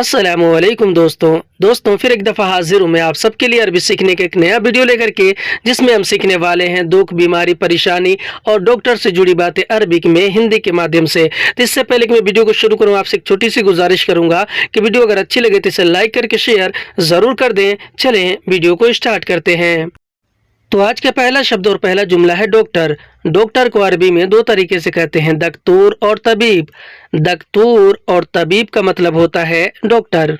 अस्सलाम वालेकुम दोस्तों फिर एक दफ़ा हाजिर हूँ मैं आप सबके लिए अरबी सीखने के एक नया वीडियो लेकर के, जिसमें हम सीखने वाले हैं दुख, बीमारी, परेशानी और डॉक्टर से जुड़ी बातें अरबिक में हिंदी के माध्यम से। तो इससे पहले कि मैं वीडियो को शुरू करूँ, आपसे एक छोटी सी गुजारिश करूँगा कि वीडियो अगर अच्छी लगे तो इसे लाइक करके शेयर ज़रूर कर दें। चलें वीडियो को स्टार्ट करते हैं। तो आज का पहला शब्द और पहला जुमला है डॉक्टर। डॉक्टर को अरबी में दो तरीके से कहते हैं, दक्तूर और तबीब। दक्तूर और तबीब का मतलब होता है डॉक्टर।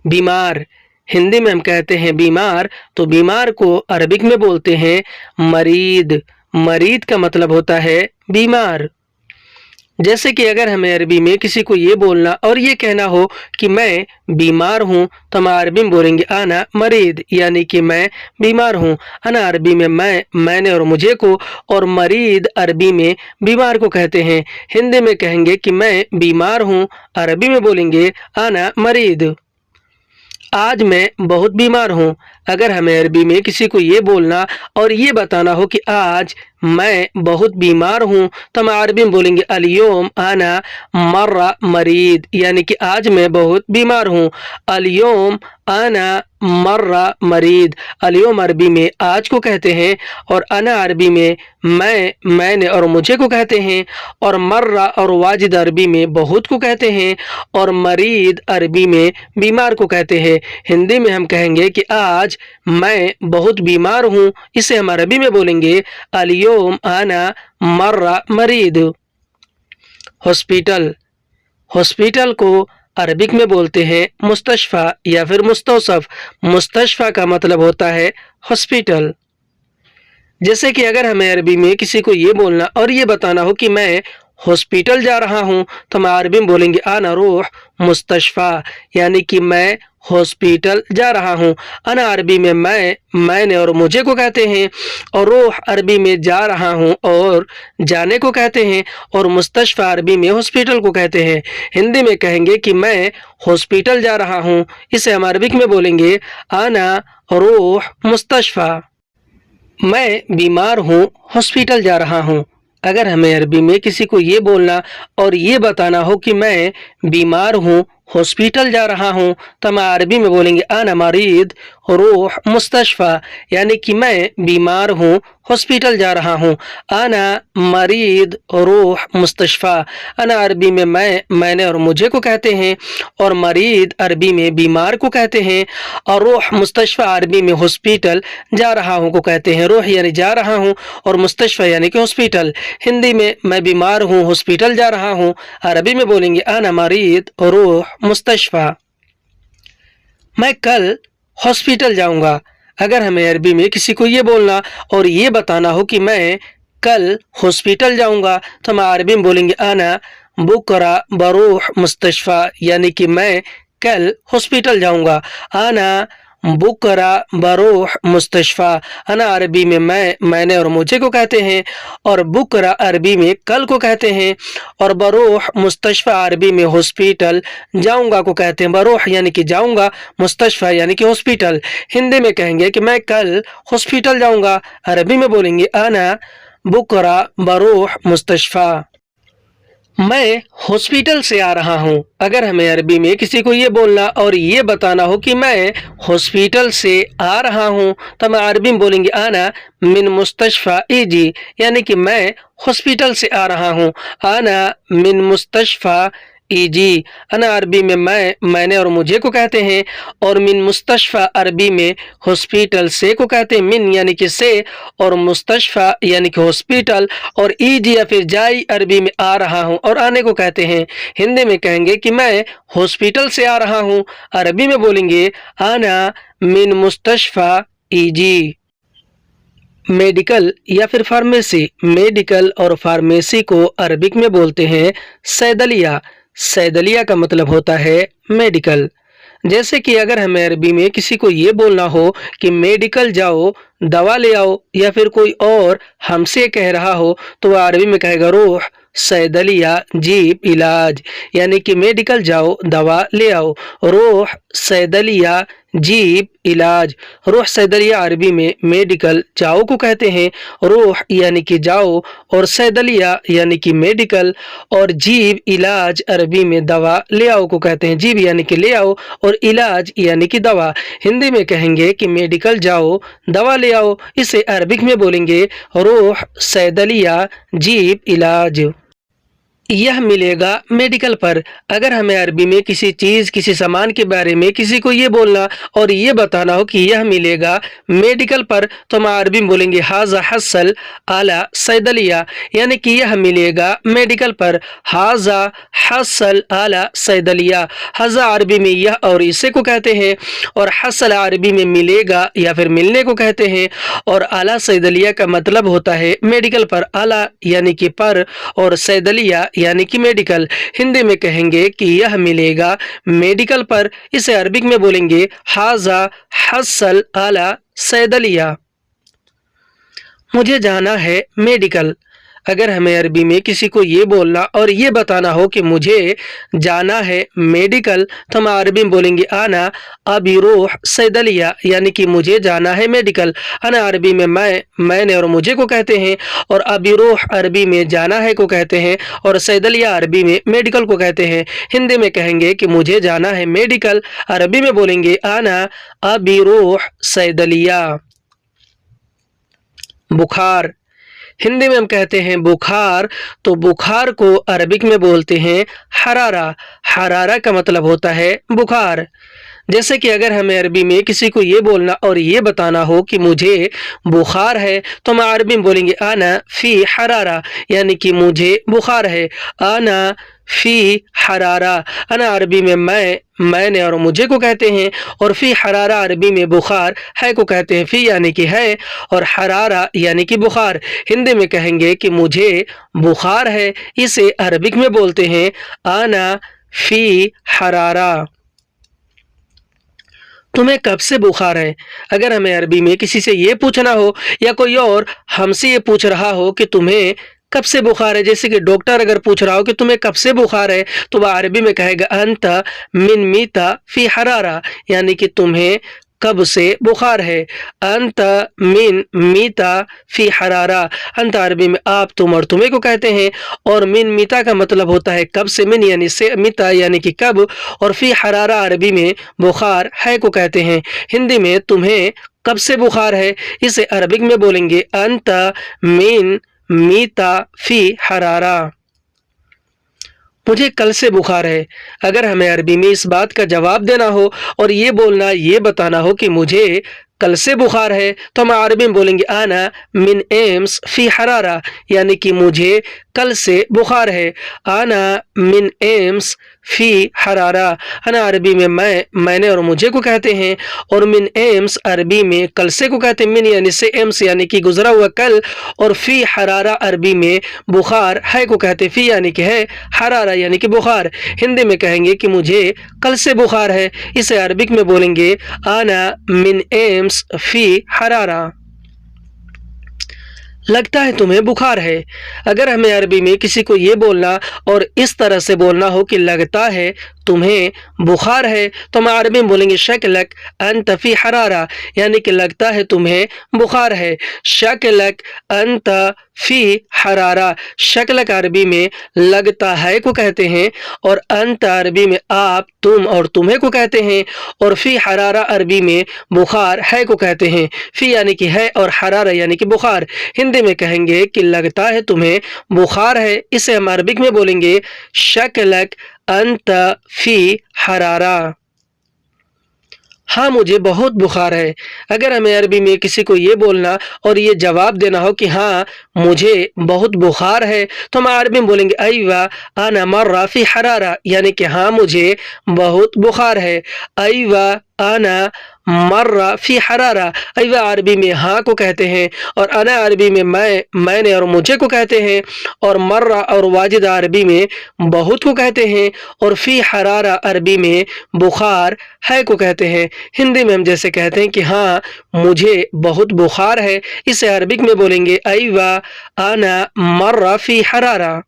बीमार, हिंदी में हम कहते हैं बीमार, तो बीमार को अरबिक में बोलते हैं मरीद। मरीद का मतलब होता है बीमार। जैसे कि अगर हमें अरबी में किसी को ये बोलना और ये कहना हो कि मैं बीमार हूँ, तो हम अरबी में बोलेंगे आना मरीद, यानी कि मैं बीमार हूँ। अना अरबी में मैंने और मुझे को, और मरीद अरबी में बीमार को कहते हैं। हिंदी में कहेंगे कि मैं बीमार हूँ, अरबी में बोलेंगे आना मरीद। आज मैं बहुत बीमार हूँ। अगर हमें अरबी में किसी को ये बोलना और ये बताना हो कि आज मैं बहुत बीमार हूँ, तो हम अरबी में बोलेंगे अलियोम आना मर्रा मरीद, यानी कि आज मैं बहुत बीमार हूँ। अलियोम आना मर्रा मरीद। अलियोम अरबी में आज को कहते हैं, और अना अरबी में मैंने और मुझे को कहते हैं, और मर्रा और वाजिद अरबी में बहुत को कहते हैं, और मरीद अरबी में बीमार को कहते हैं। हिंदी में हम कहेंगे कि आज मैं बहुत बीमार हूँ, इसे हम अरबी में बोलेंगे अलियोम आना मर्रा मरीद। हॉस्पिटल, हॉस्पिटल को अरबिक में बोलते हैं मुस्तशफ़ा या फिर मुस्तौसफ। मुस्तशफ़ा का मतलब होता है हॉस्पिटल। जैसे कि अगर हमें अरबी में किसी को ये बोलना और ये बताना हो कि मैं हॉस्पिटल जा रहा हूँ, तो हम अरबी में बोलेंगे आना रूह मुस्तशफ़ा, यानी कि मैं हॉस्पिटल जा रहा हूँ। अना अरबी में मैंने और मुझे को कहते हैं, और रूह अरबी में जा रहा हूँ और जाने को कहते हैं, और मुस्तशफ़ा अरबी में हॉस्पिटल को कहते हैं। हिंदी में कहेंगे कि मैं हॉस्पिटल जा रहा हूँ, इसे हम अरबिक में बोलेंगे आना रूह मुस्तशफ़ा। मैं बीमार हूँ, हॉस्पिटल जा रहा हूँ। अगर हमें अरबी में किसी को ये बोलना और ये बताना हो कि मैं बीमार हूँ, हॉस्पिटल जा रहा हूँ, तो हम अरबी में बोलेंगे आना मरीद रूह मुस्तशफ़ा, यानी कि मैं बीमार हूँ, हॉस्पिटल जा रहा हूँ। आना मरीद रूह मुस्तशफ़ा। अना अरबी में मैंने और मुझे को कहते हैं, और मरीद अरबी में बीमार को कहते हैं, और रूह मुस्तशफ़ा अरबी में हॉस्पिटल जा रहा हूँ को कहते हैं। रूह यानी जा रहा हूँ, और मुस्तशफ़ा यानी कि हॉस्पिटल। हिंदी में मैं बीमार हूँ, हॉस्पिटल जा रहा हूँ, अरबी में बोलेंगे आना मरीद रूह मुस्तशफ़ा। मैं कल हॉस्पिटल जाऊंगा। अगर हमें अरबी में किसी को ये बोलना और ये बताना हो कि मैं कल हॉस्पिटल जाऊंगा, तो हम अरबी में बोलेंगे आना बुकरा बरूह मुस्तशफ़ा, यानी कि मैं कल हॉस्पिटल जाऊंगा। आना बुकरा बरूह मुस्तशफ़ा। अना अरबी में मैंने और मुझे को कहते हैं, और बुकरा अरबी में कल को कहते हैं, और बरूह मुस्तशफ़ा अरबी में हॉस्पिटल जाऊंगा को कहते हैं। बरूह यानी कि जाऊंगा, मुस्तशफ़ा यानी कि हॉस्पिटल। हिंदी में कहेंगे कि मैं कल हॉस्पिटल जाऊंगा, अरबी में बोलेंगे आना बुकरा बरूह मुस्तशफ़ा। मैं हॉस्पिटल से आ रहा हूँ। अगर हमें अरबी में किसी को ये बोलना और ये बताना हो कि मैं हॉस्पिटल से आ रहा हूँ, तो हम अरबी में बोलेंगे आना मिन मुस्तशफ़ा इजी, यानी कि मैं हॉस्पिटल से आ रहा हूँ। आना मिन मुस्तशफ़ा इजी। अना अरबी में मैंने और मुझे को कहते हैं, और मिन मुस्तशफ़ा अरबी में हॉस्पिटल से को कहते हैं। मिन यानी कि से, और मुस्तशफ़ा यानी कि हॉस्पिटल, और ईजी या फिर जाई अरबी में आ रहा हूँ और आने को कहते हैं। हिंदी में कहेंगे कि मैं हॉस्पिटल से आ रहा हूँ, अरबी में बोलेंगे आना मिन मुस्तशफ़ा ईजी। मेडिकल या फिर फार्मेसी। मेडिकल और फार्मेसी को अरबिक में बोलते हैं सैदलिया। सैदलिया का मतलब होता है मेडिकल। जैसे कि अगर हमें अरबी में किसी को ये बोलना हो कि मेडिकल जाओ, दवा ले आओ, या फिर कोई और हमसे कह रहा हो, तो वह अरबी में कहेगा रूह सैदलिया जीब इलाज, यानी कि मेडिकल जाओ, दवा ले आओ। रूह सैदलिया जीभ इलाज। रूह सैदलिया अरबी में मेडिकल जाओ को कहते हैं। रूह यानी कि जाओ और सैदलिया यानी कि मेडिकल और जीभ इलाज अरबी में दवा ले आओ को कहते हैं। जीभ यानी कि ले आओ और इलाज यानी कि दवा। हिंदी में कहेंगे कि मेडिकल जाओ दवा ले आओ, इसे अरबिक में बोलेंगे रूह सैदलिया जीभ इलाज। यह मिलेगा मेडिकल पर। अगर हमें अरबी में किसी चीज़ किसी सामान के बारे में किसी को ये बोलना और ये बताना हो कि यह मिलेगा मेडिकल पर, तो हम अरबी में बोलेंगे हाजा हसल आला सैदलिया, यानी कि यह मिलेगा मेडिकल पर। हाजा हसल आला सैदलिया। हाजा अरबी में यह और इसे को कहते हैं और हसल अरबी में मिलेगा या फिर मिलने को कहते हैं और आला सैदलिया का मतलब होता है मेडिकल पर। आला यानी कि पर और सैदलिया यानी कि मेडिकल। हिंदी में कहेंगे कि यह मिलेगा मेडिकल पर, इसे अरबिक में बोलेंगे हाजा हसल आला सैदलिया। मुझे जाना है मेडिकल। अगर हमें अरबी में किसी को ये बोलना और ये बताना हो कि मुझे जाना है मेडिकल, तो हम अरबी में बोलेंगे आना अबी रूह सैदलिया, यानी कि मुझे जाना है मेडिकल। आना अरबी में मैंने और मुझे को कहते हैं और अबी रूह अरबी में जाना है को कहते हैं और सैदलिया अरबी में मेडिकल को कहते हैं। हिंदी में कहेंगे कि मुझे जाना है मेडिकल, अरबी में बोलेंगे आना अबी रूह सैदलिया। बुखार। हिंदी में हम कहते हैं बुखार, तो बुखार को अरबिक में बोलते हैं हरारा। हरारा का मतलब होता है बुखार। जैसे कि अगर हमें अरबी में किसी को ये बोलना और ये बताना हो कि मुझे बुखार है, तो हम अरबी में बोलेंगे आना फी हरारा, यानी कि मुझे बुखार है। आना फी हरारा। आना अरबी में मैंने और मुझे को कहते हैं और फी हरारा अरबी में बुखार है को कहते हैं। फी यानी कि है और हरारा यानी कि बुखार। हिंदी में कहेंगे कि मुझे बुखार है, इसे अरबिक में बोलते हैं आना फी हरारा। तुम्हें कब से बुखार है। अगर हमें अरबी में किसी से ये पूछना हो या कोई और हमसे ये पूछ रहा हो कि तुम्हें कब से बुखार है, जैसे कि डॉक्टर अगर पूछ रहा हो कि तुम्हें कब से बुखार है, तो वह अरबी में कहेगा अंत मिन मीता फी हरारा, यानी कि तुम्हें कब से बुखार है। अंत मिन मीता फी हरारा। अंत अरबी में आप तुम और तुम्हें को कहते हैं और मिन मीता का मतलब होता है कब से। मिन यानी से, मीता यानी कि कब, और फी हरारा अरबी में बुखार है को कहते हैं। हिंदी में तुम्हें कब से बुखार है, इसे अरबिक में बोलेंगे अंत मिन मीता फी हरारा। मुझे कल से बुखार है। अगर हमें अरबी में इस बात का जवाब देना हो और ये बोलना ये बताना हो कि मुझे कल से बुखार है, तो हम अरबी में बोलेंगे आना मिन एम्स फी हरारा, यानी कि मुझे कल से बुखार है। आना मिन एम्स फी हरारा। आना अरबी में मैंने और मुझे को कहते हैं और मिन एम्स अरबी में कल से को कहते हैं। मिन यानी से, एम्स यानी कि गुजरा हुआ कल, और फी हरारा अरबी में बुखार है को कहते हैं। फी यानी कि है, हरारा यानी कि बुखार। हिंदी में कहेंगे कि मुझे कल से बुखार है, इसे अरबिक में बोलेंगे आना मिन एम्स फी हरारा। लगता है तुम्हें बुखार है। अगर हमें अरबी में किसी को ये बोलना और इस तरह से बोलना हो कि लगता है तुम्हें बुखार है, तो हम अरबी में बोलेंगे शकलक अंत फी हरारा, यानी कि लगता है तुम्हें बुखार है। शकलक अंत फी हरारा। शकलक अरबी में लगता है को कहते हैं और अंत अरबी में आप तुम और तुम्हें को कहते हैं और फी हरारा अरबी में बुखार है को कहते हैं। फी यानी कि है और हरारा यानी कि बुखार। हिंदी में कहेंगे कि लगता है तुम्हें बुखार है, इसे हम अरबिक में बोलेंगे शकलक अंत फी हरारा। हाँ मुझे बहुत बुखार है। अगर हमें अरबी में किसी को ये बोलना और ये जवाब देना हो कि हाँ मुझे बहुत बुखार है, तो हम अरबी में बोलेंगे अयवा आना मर्रा फी हरारा, यानी कि हाँ मुझे बहुत बुखार है। अयवा आना मर्रा फी हरारा। अयवा अरबी में हाँ को कहते हैं और अना अरबी में मैंने और मुझे को कहते हैं और मर्रा और वाजिदा अरबी में बहुत को कहते हैं और फी हरारा अरबी में बुखार है को कहते हैं। हिंदी में हम जैसे कहते हैं कि हाँ मुझे बहुत बुखार है, इसे अरबिक में बोलेंगे अयवा आना मर्रा फी हरारा।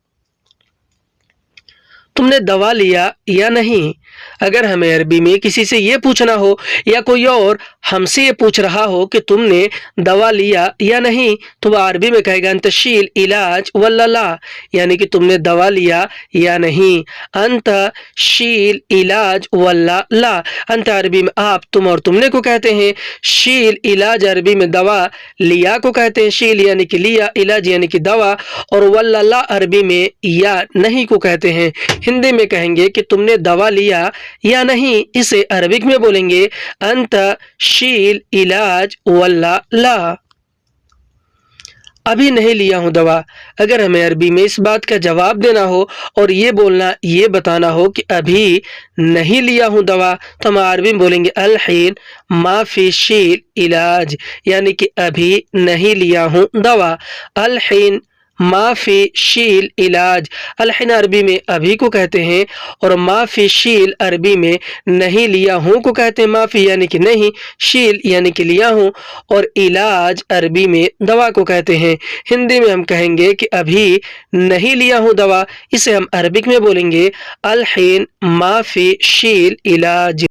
तुमने दवा लिया या नहीं। اگر ہمیں عربی میں کسی سے یہ پوچھنا ہو یا کوئی اور ہم سے یہ پوچھ رہا ہو کہ تم نے دوا لیا یا نہیں تو وہ عربی میں کہے گا انت شیل علاج ولا لا، یعنی کہ تم نے دوا لیا یا نہیں۔ انت شیل علاج ولا لا، انت عربی میں آپ، تم اور تم نے کو کہتے ہیں، شیل علاج عربی میں دوا لیا کو کہتے ہیں، شیل یعنی کہ لیا، علاج یعنی کہ دوا، اور ولا لا عربی میں یا نہیں کو کہتے ہیں۔ ہندی میں کہیں گے کہ تم نے دوا لیا یا نہیں، اسے عربک میں بولیں گے انت شیل علاج ولا لا۔ ابھی نہیں لیا ہوں دوا، اگر ہمیں عربی میں اس بات کا جواب دینا ہو اور یہ بتانا ہو کہ ابھی نہیں لیا ہوں دوا تو ہم عربی میں بولیں گے الحین ما فی شیل علاج، یعنی کہ ابھی نہیں لیا ہوں دوا۔ الحین ما فی شیل علاج، الحین عربی میں ابھی کو کہتے ہیں اور ما فی شیل عربی میں نہیں لیا ہوں کو کہتے ہیں، ما فی یعنی کہ نہیں، شیل یعنی کہ لیا ہوں، اور علاج عربی میں دوا کو کہتے ہیں۔ ہندی میں ہم کہیں گے کہ ابھی نہیں لیا ہوں دوا، اسے ہم عربک میں بولیں گے الحین ما فی شیل علاج۔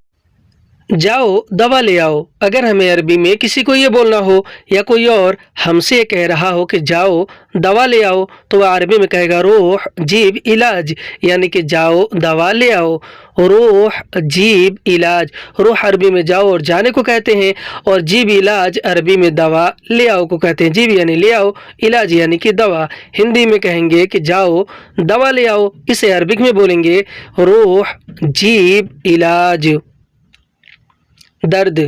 جاؤ دوا لے آؤ، اگر ہمیں عربی میں کسی کو یہ بولنا ہو یا کوئی اور ہم سے کہہ رہا ہو کہ جاؤ دوا لے آؤ تو وہ عربی میں کہے گا روح جیب علاج، یعنی کہ جاؤ دوا لے آؤ، روح جیب علاج۔ روح عربی میں جاؤ اور جانے کو کہتے ہیں، اور جیب علاج عربی میں دوا لے آؤ کو کہتے ہیں۔ جیب یعنی لے آؤ، علاج یعنی کہ دوا۔ ہندی میں کہیں گے کہ جاؤ دوا لے آؤ، اسے عربک میں بولیں گے روح جیب علاج۔ درد،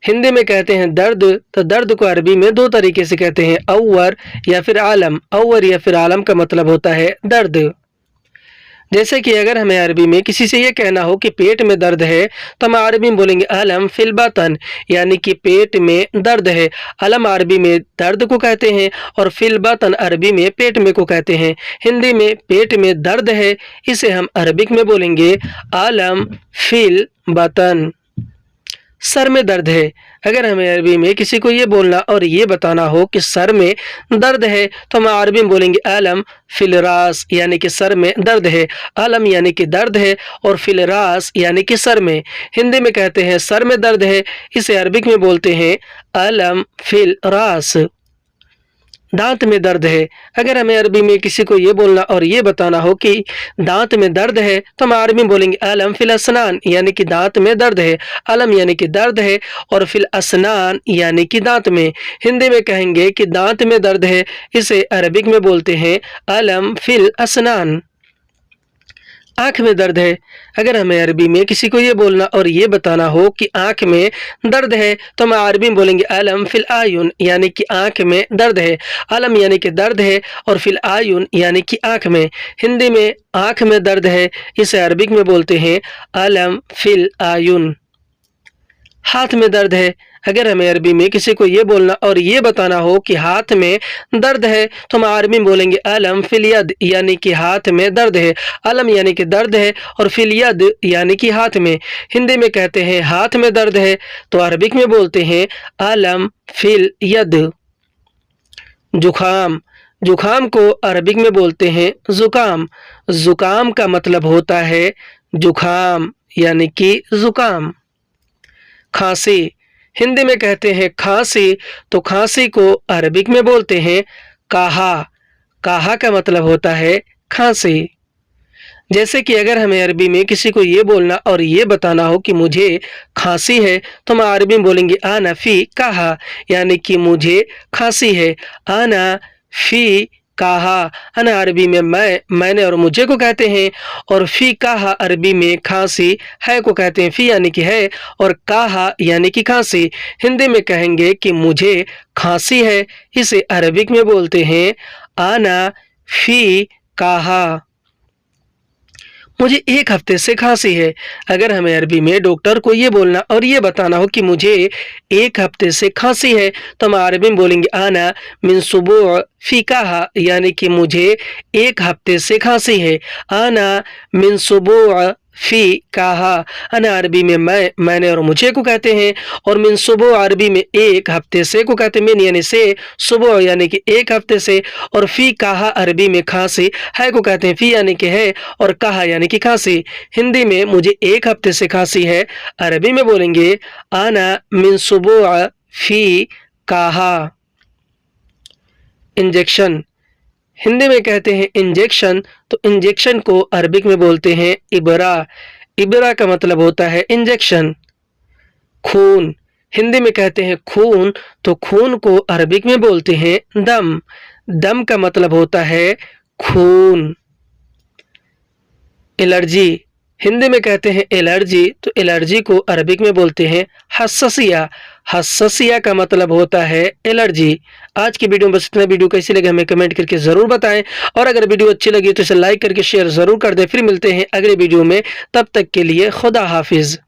ہندی میں کہتے ہیں درد، تو درد کو عربی میں دو طریقے سے کہتے ہیں، اور یا پھر عالم۔ اور یا پھر عالم کا مطلب ہوتا ہے درد۔ جیسے کہ اگر ہمیں عربی میں کسی سے یہ کہنا ہو کہ پیٹ میں درد ہے تو ہم عربی میں بولیں گے علم فی البطن، یعنی کہ پیٹ میں درد ہے۔ علم عربی میں درد کو کہتے ہیں اور فی البطن عربی میں پیٹ میں کو کہتے ہیں۔ ہندی میں پیٹ میں درد ہے، اسے ہم عربک میں بولیں گے علم فی البطن۔ سر میں درد ہے، اگر ہمیں عربی میں کسی کو یہ بولنا اور یہ بتانا ہو کہ سر میں درد ہے تو ہم عربی میں بولیں گے علم فی الراس، یعنی کہ سر میں درد ہے۔ علم یعنی کہ درد ہے اور فی الراس یعنی کہ سر میں۔ ہندی میں کہتے ہیں سر میں درد ہے، اسے عربک میں بولتے ہیں علم فی الراس۔ دانت میں درد ہے، اگر ہمیں عربی میں کسی کو یہ بولنا اور یہ بتانا ہو کہ دانت میں درد ہے تو ہم عربی میں بولیں گے علم فی الاسنان، یعنی کہ دانت میں درد ہے۔ علم یعنی کہ درد ہے اور فی الاسنان یعنی کہ دانت میں۔ ہندی میں کہیں گے کہ دانت میں درد ہے، اسے عربک میں بولتے ہیں علم فی الاسنان۔ آنکھ میں درد ہے، اگر ہمیں عربی میں کسی کو یہ بولنا اور یہ بتانا ہو کہ آنکھ میں درد ہے تو ہم عربی میں بولیں گے علم فی العیون، یعنی کہ آنکھ میں درد ہے۔ علم یعنی کہ درد ہے اور فی العیون یعنی کہ آنکھ میں۔ ہندی میں آنکھ میں درد ہے، اسے عربک میں بولتے ہیں علم فی العیون۔ ہاتھ میں درد ہے، اگر ہمیں عربی میں کسی کو یہ بولنا اور یہ بتانا ہو کہ ہاتھ میں درد ہے تو ہم عربی میں بولیں گے علم فی الید، یعنی کہ ہاتھ میں درد ہے۔ علم یعنی کہ درد ہے اور فی الید یعنی کہ ہاتھ میں۔ ہندی میں کہتے ہیں ہاتھ میں درد ہے تو عربک میں بولتے ہیں علم فی الید۔ زکام، زکام کو عربک میں بولتے ہیں زکام۔ زکام کا مطلب ہوتا ہے زکام، یعنی کہ زکام۔ کھانسی، ہندی میں کہتے ہیں کھانسی تو کھانسی کو عربک میں بولتے ہیں کاہا۔ کاہا کا مطلب ہوتا ہے کھانسی۔ جیسے کہ اگر ہمیں عربی میں کسی کو یہ بولنا اور یہ بتانا ہو کہ مجھے کھانسی ہے تو ہم عربی میں بولیں گے انا فی کاہا، یعنی کہ مجھے کھانسی ہے۔ انا فی کاہا، انا عربی میں میں نے اور مجھے کو کہتے ہیں، اور فی کاہا عربی میں کھانسی ہے کو کہتے ہیں۔ فی یعنی کہ ہے اور کاہا یعنی کہ کھانسی۔ ہندی میں کہیں گے کہ مجھے کھانسی ہے، اسے عربک میں بولتے ہیں انا فی کاہا۔ مجھے ایک ہفتے سے کھانسی ہے، اگر ہمیں عربی میں ڈاکٹر کو یہ بولنا اور یہ بتانا ہو کہ مجھے ایک ہفتے سے کھانسی ہے تو ہم عربی میں بولیں گے انا من اسبوع فی کاہا، یعنی کہ مجھے ایک ہفتے سے کھانسی ہے۔ انا من اسبوع فی کہا، انا عربی میں میں نے اور مجھے کو کہتے ہیں، اور من صبح عربی میں ایک ہفتے سے کو کہتے ہیں، من یعنی سے، صبح یعنی کہ ایک ہفتے سے، اور فی کہا عربی میں کھانسی ہے کو کہتے ہیں، فی یعنی کہ ہے، اور کہا یعنی کہ کھانسی۔ ہندی میں مجھے ایک ہفتے سے کھانسی ہے، عربی میں بولیں گے انا من صبح فی کہا۔ انجیکشن، ہندی میں کہتے ہیں انجیکشن، تو انجیکشن کو عربک میں بولتے ہیں ابرا، ابرا کا مطلب ہوتا ہے انجیکشن۔ خون، ہندی میں کہتے ہیں خون، تو خون کو عربک میں بولتے ہیں دم، دم کا مطلب ہوتا ہے خون۔ الرجی، ہندی میں کہتے ہیں الرجی، تو الرجی کو عربک میں بولتے ہیں حساسیہ، حساسیہ کا مطلب ہوتا ہے الرجی۔ آج کی ویڈیو میں بس اتنا، ویڈیو کیسی لگے ہمیں کمنٹ کر کے ضرور بتائیں، اور اگر ویڈیو اچھی لگی تو اسے لائک کر کے شیئر ضرور کر دیں۔ پھر ملتے ہیں اگلے ویڈیو میں، تب تک کے لیے خدا حافظ۔